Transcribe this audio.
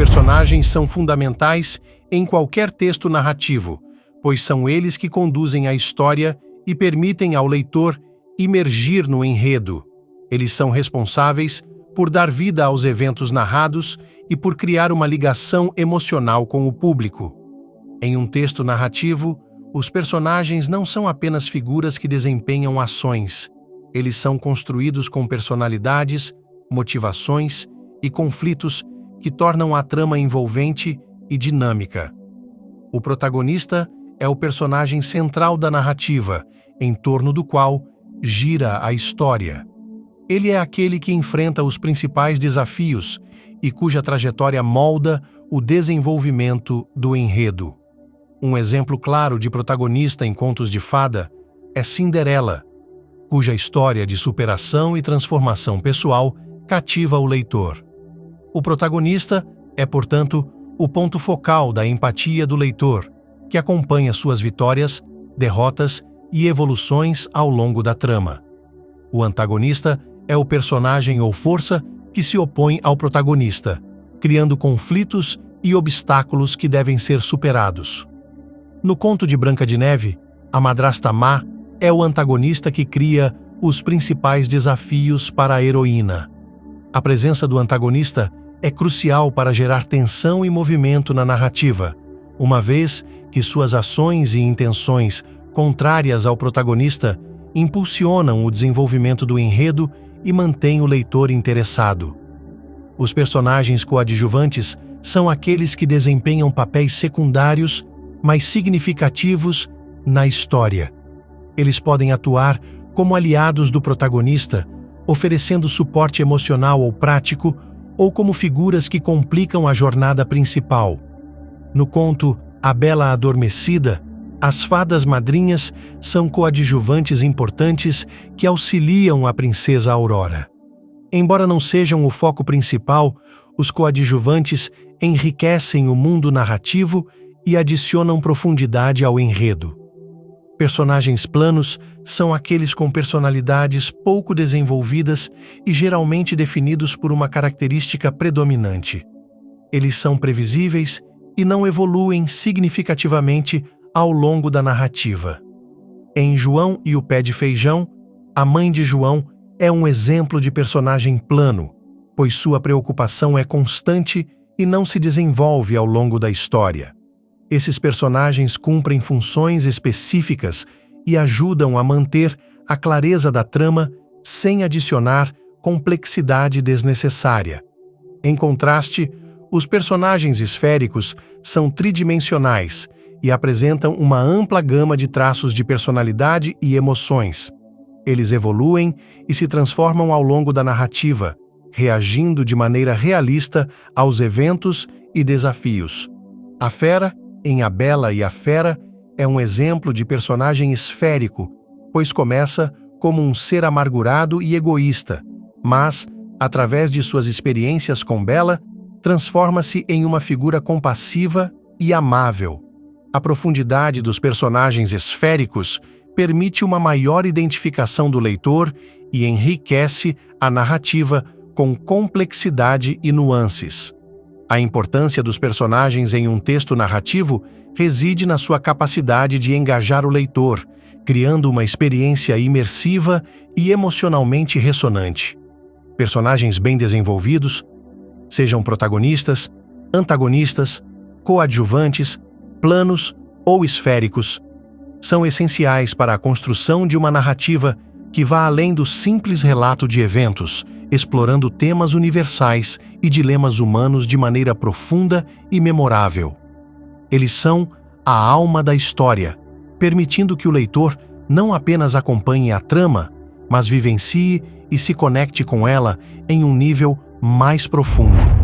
personagens são fundamentais em qualquer texto narrativo, pois são eles que conduzem a história e permitem ao leitor imergir no enredo. Eles são responsáveis por dar vida aos eventos narrados e por criar uma ligação emocional com o público. Em um texto narrativo, os personagens não são apenas figuras que desempenham ações. Eles são construídos com personalidades, motivações e conflitos que tornam a trama envolvente e dinâmica. O protagonista é o personagem central da narrativa, em torno do qual gira a história. Ele é aquele que enfrenta os principais desafios e cuja trajetória molda o desenvolvimento do enredo. Um exemplo claro de protagonista em contos de fada é Cinderela, cuja história de superação e transformação pessoal cativa o leitor. O protagonista é, portanto, o ponto focal da empatia do leitor, que acompanha suas vitórias, derrotas e evoluções ao longo da trama. O antagonista é o personagem ou força que se opõe ao protagonista, criando conflitos e obstáculos que devem ser superados. No conto de Branca de Neve, a madrasta má é o antagonista que cria os principais desafios para a heroína. A presença do antagonista é crucial para gerar tensão e movimento na narrativa, uma vez que suas ações e intenções contrárias ao protagonista impulsionam o desenvolvimento do enredo e mantêm o leitor interessado. Os personagens coadjuvantes são aqueles que desempenham papéis secundários, mas significativos na história. Eles podem atuar como aliados do protagonista, oferecendo suporte emocional ou prático, ou como figuras que complicam a jornada principal. No conto A Bela Adormecida, as fadas madrinhas são coadjuvantes importantes que auxiliam a princesa Aurora. Embora não sejam o foco principal, os coadjuvantes enriquecem o mundo narrativo e adicionam profundidade ao enredo. Personagens planos são aqueles com personalidades pouco desenvolvidas e geralmente definidos por uma característica predominante. Eles são previsíveis e não evoluem significativamente ao longo da narrativa. Em João e o Pé de Feijão, a mãe de João é um exemplo de personagem plano, pois sua preocupação é constante e não se desenvolve ao longo da história. Esses personagens cumprem funções específicas e ajudam a manter a clareza da trama sem adicionar complexidade desnecessária. Em contraste, os personagens esféricos são tridimensionais e apresentam uma ampla gama de traços de personalidade e emoções. Eles evoluem e se transformam ao longo da narrativa, reagindo de maneira realista aos eventos e desafios. A Fera, em A Bela e a Fera, é um exemplo de personagem esférico, pois começa como um ser amargurado e egoísta, mas, através de suas experiências com Bela, transforma-se em uma figura compassiva e amável. A profundidade dos personagens esféricos permite uma maior identificação do leitor e enriquece a narrativa com complexidade e nuances. A importância dos personagens em um texto narrativo reside na sua capacidade de engajar o leitor, criando uma experiência imersiva e emocionalmente ressonante. Personagens bem desenvolvidos, sejam protagonistas, antagonistas, coadjuvantes, planos ou esféricos, são essenciais para a construção de uma narrativa que vá além do simples relato de eventos, explorando temas universais e dilemas humanos de maneira profunda e memorável. Eles são a alma da história, permitindo que o leitor não apenas acompanhe a trama, mas vivencie e se conecte com ela em um nível mais profundo.